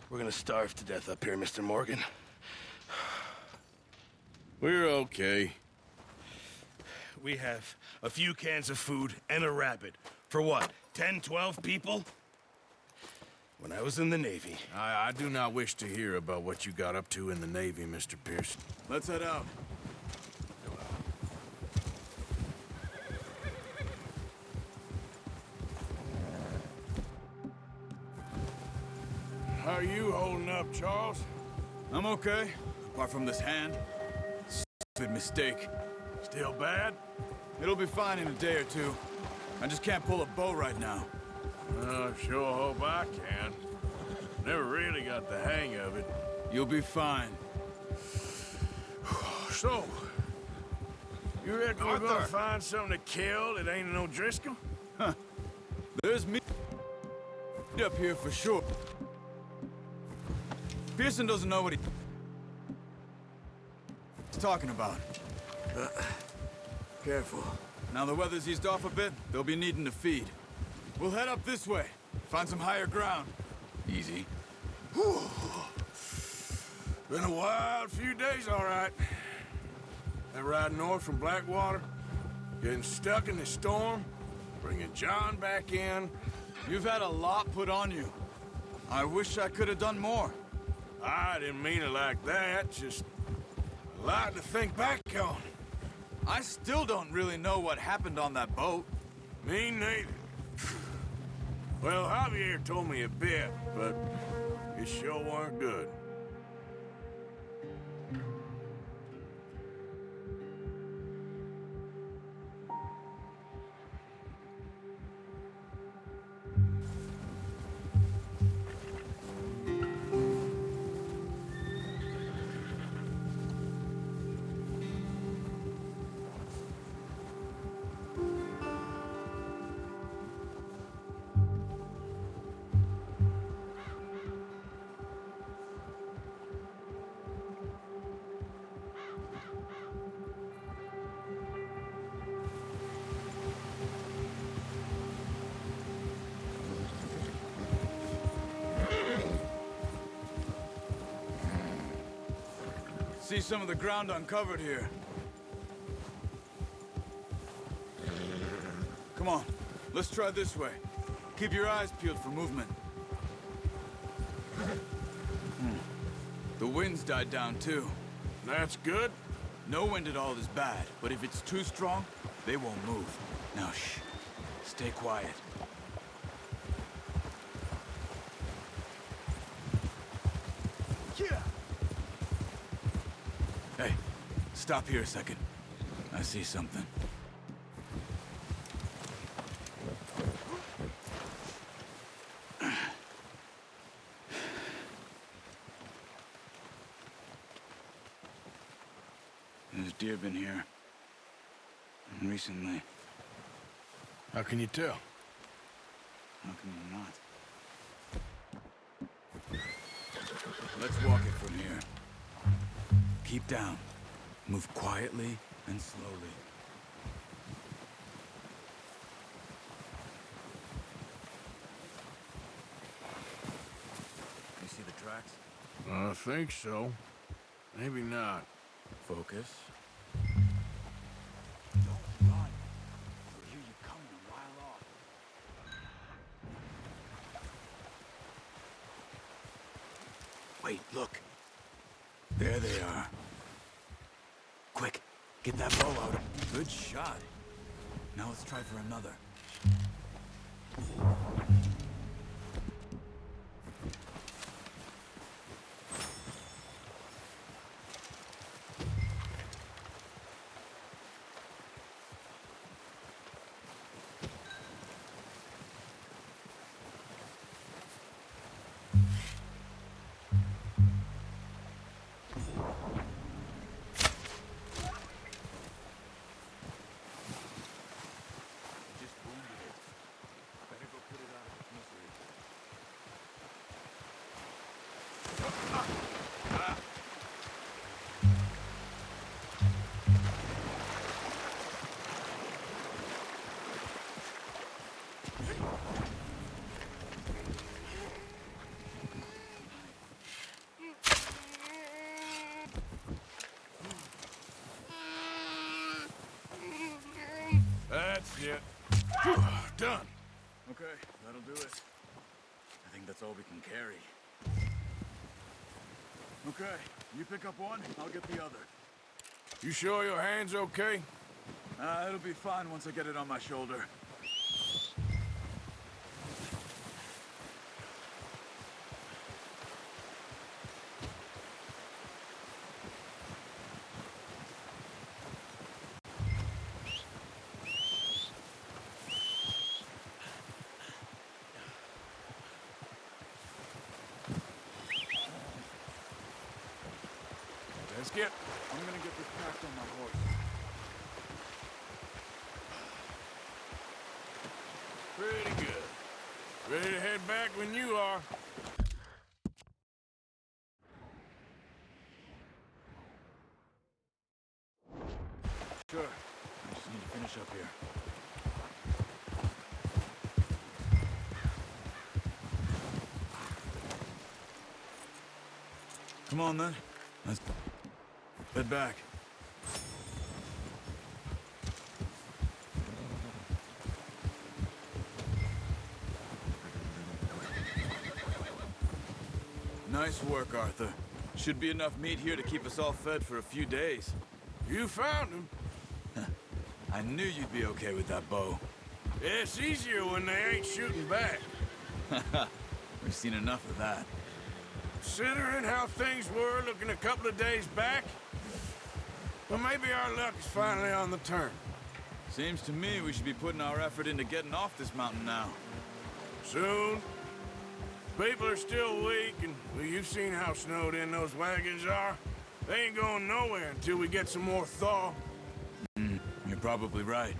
We're gonna starve to death up here, Mr. Morgan. We're okay. We have a few cans of food and a rabbit. For what, 10, 12 people? When I was in the Navy. I do not wish to hear about what you got up to in the Navy, Mr. Pierce. Let's head out. How are you holding up, Charles? I'm okay, apart from this hand. Stupid mistake. Still bad? It'll be fine in a day or two. I just can't pull a bow right now. I sure hope I can. Never really got the hang of it. You'll be fine. So, you reckon we're gonna find something to kill that ain't no Driscoll? There's meat up here for sure. Pearson doesn't know what he's talking about. Careful. Now the weather's eased off a bit, they'll be needing to feed. We'll head up this way, find some higher ground. Easy. Whew. Been a wild few days, all right. That ride north from Blackwater, getting stuck in the storm, bringing John back in. You've had a lot put on you. I wish I could have done more. I didn't mean it like that, just a lot to think back on. I still don't really know what happened on that boat. Me neither. Well, Javier told me a bit, but it sure weren't good. See some of the ground uncovered here. Come on, let's try this way. Keep your eyes peeled for movement. The wind's died down too. That's good. No wind at all is bad, but if it's too strong, they won't move. Now shh, stay quiet. Hey, stop here a second. I see something. There's deer been here. Recently. How can you tell? How can you not? Let's walk it from here. Keep down. Move quietly and slowly. You see the tracks? I think so. Maybe not. Focus. Don't run. I'll hear you coming a mile off. Wait, look. There they are. Quick, get that bow out. Good shot. Now let's try for another. Just wounded it. Better go put it That's it. Whew, done. Okay, that'll do it. I think that's all we can carry. Okay, you pick up one, I'll get the other. You sure your hand's okay? It'll be fine once I get it on my shoulder. I'm gonna get this packed on my horse. Pretty good. Ready to head back when you are. Sure. I just need to finish up here. Come on, then. Let's head back. Nice work, Arthur. Should be enough meat here to keep us all fed for a few days. You found him. I knew you'd be okay with that bow. It's easier when they ain't shooting back. We've seen enough of that. Considering how things were looking a couple of days back, well, maybe our luck is finally on the turn. Seems to me we should be putting our effort into getting off this mountain now. Soon. People are still weak, and well, you've seen how snowed in those wagons are. They ain't going nowhere until we get some more thaw. You're probably right.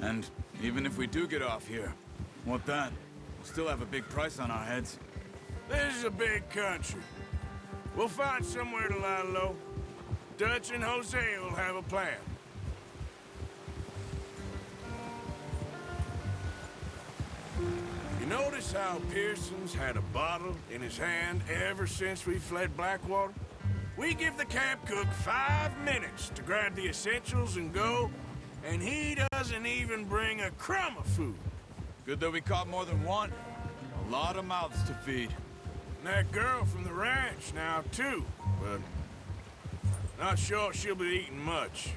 And even if we do get off here, what then? We'll still have a big price on our heads. This is a big country. We'll find somewhere to lie low. Dutch and Jose will have a plan. You notice how Pearson's had a bottle in his hand ever since we fled Blackwater? We give the camp cook 5 minutes to grab the essentials and go, and he doesn't even bring a crumb of food. Good that we caught more than one. A lot of mouths to feed. And that girl from the ranch now, too, but not sure she'll be eating much.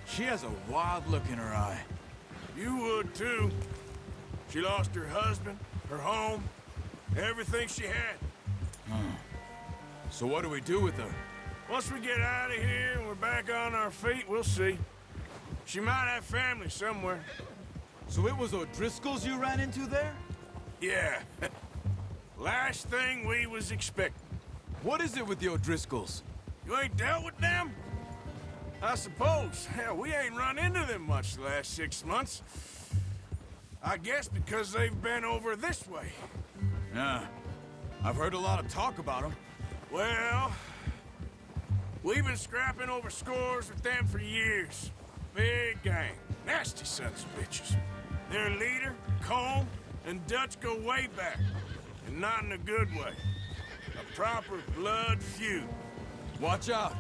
She has a wild look in her eye. You would, too. She lost her husband, her home, everything she had. So what do we do with her? Once we get out of here and we're back on our feet, we'll see. She might have family somewhere. So it was O'Driscoll's you ran into there? Yeah. Last thing we was expecting. What is it with the O'Driscolls? You ain't dealt with them? I suppose. Hell, we ain't run into them much the last 6 months. I guess because they've been over this way. Yeah. I've heard a lot of talk about them. Well, we've been scrapping over scores with them for years. Big gang. Nasty sons of bitches. Their leader, Colm, and Dutch go way back. And not in a good way. A proper blood feud. Watch out.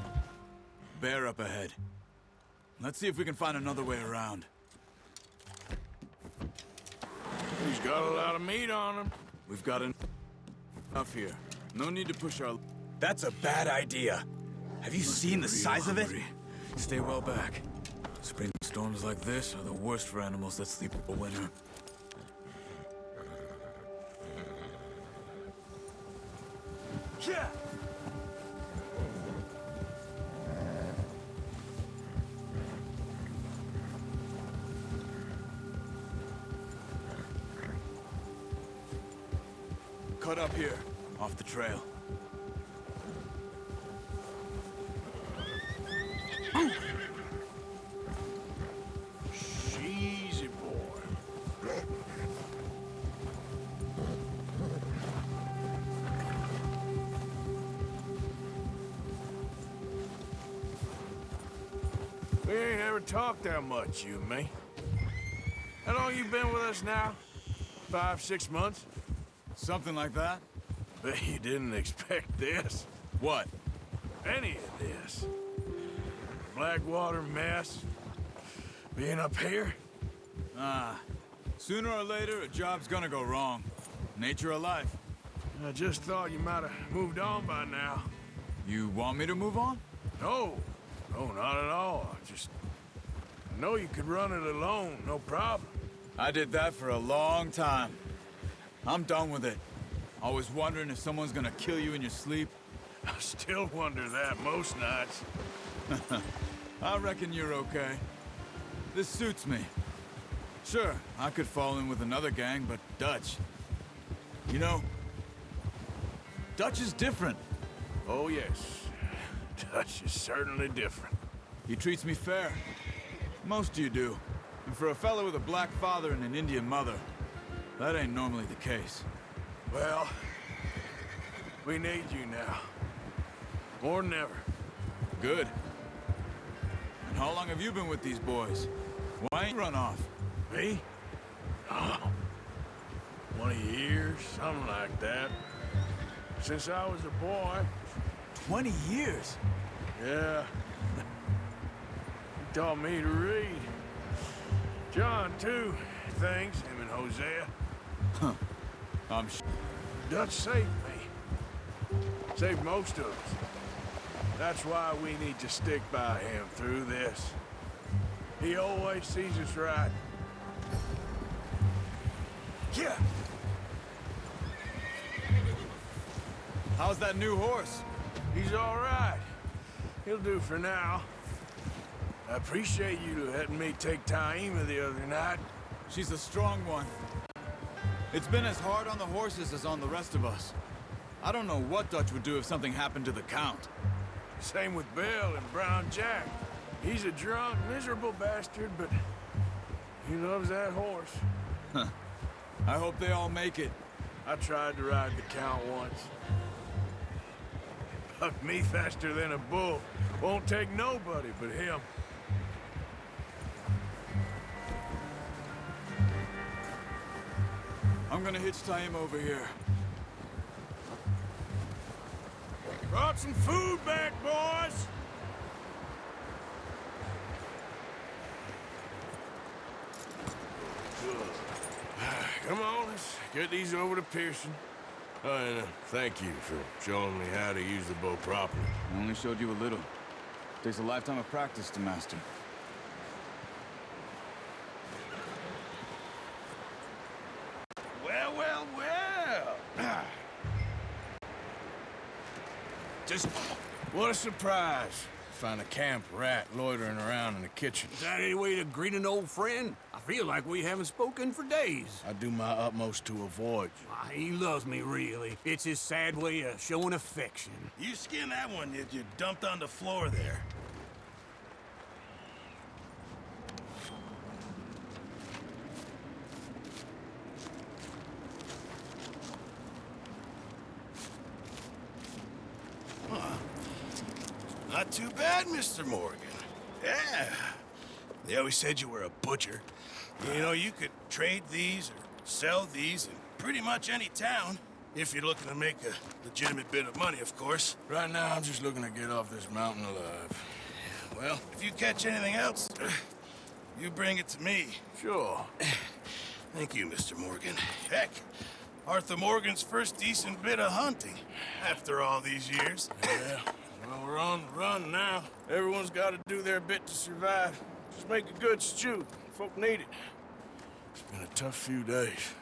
Bear up ahead. Let's see if we can find another way around. He's got a lot of meat on him. We've got enough here. No need to push our... That's a bad idea. Have you seen the size of it? Stay well back. Spring storms like this are the worst for animals that sleep all winter. Yeah. Cut up here, off the trail. Easy, boy. We ain't ever talked that much, you and me. How long you been with us now? 5, 6 months? Something like that? Bet you didn't expect this. What? Any of this. Blackwater mess. Being up here. Sooner or later, a job's gonna go wrong. Nature of life. I just thought you might have moved on by now. You want me to move on? No, no, not at all. I know you could run it alone, no problem. I did that for a long time. I'm done with it. Always wondering if someone's gonna kill you in your sleep. I still wonder that most nights. I reckon you're okay. This suits me. Sure, I could fall in with another gang, but Dutch... You know, Dutch is different. Oh, yes. Dutch is certainly different. He treats me fair. Most of you do. And for a fellow with a black father and an Indian mother, that ain't normally the case. Well, we need you now. More than ever. Good. And how long have you been with these boys? Why ain't you run off? Me? Oh, 20 years, something like that. Since I was a boy. 20 years? Yeah. He taught me to read. John, too. Things, him and Hosea. Huh. I'm sure. Dutch saved me. Saved most of us. That's why we need to stick by him through this. He always sees us right. Yeah. How's that new horse? He's all right. He'll do for now. I appreciate you letting me take Taima the other night. She's a strong one. It's been as hard on the horses as on the rest of us. I don't know what Dutch would do if something happened to the Count. Same with Bill and Brown Jack. He's a drunk, miserable bastard, but he loves that horse. Huh. I hope they all make it. I tried to ride the Count once. Bucked me faster than a bull. Won't take nobody but him. I'm gonna hitch Taima over here. Brought some food back, boys! Come on, let's get these over to Pearson. Oh, and thank you for showing me how to use the bow properly. I only showed you a little. Takes a lifetime of practice to master. Well, well, well. Just what a surprise. Find a camp rat loitering around in the kitchen. Is that any way to greet an old friend? I feel like we haven't spoken for days. I do my utmost to avoid you. He loves me, really. It's his sad way of showing affection. You skinned that one that you dumped on the floor there. Not too bad, Mr. Morgan. Yeah. They always said you were a butcher. You know, you could trade these or sell these in pretty much any town. If you're looking to make a legitimate bit of money, of course. Right now, I'm just looking to get off this mountain alive. Well, if you catch anything else, you bring it to me. Sure. Thank you, Mr. Morgan. Heck, Arthur Morgan's first decent bit of hunting after all these years. Yeah. Well, we're on the run now. Everyone's got to do their bit to survive. Just make a good stew. Folk need it. It's been a tough few days.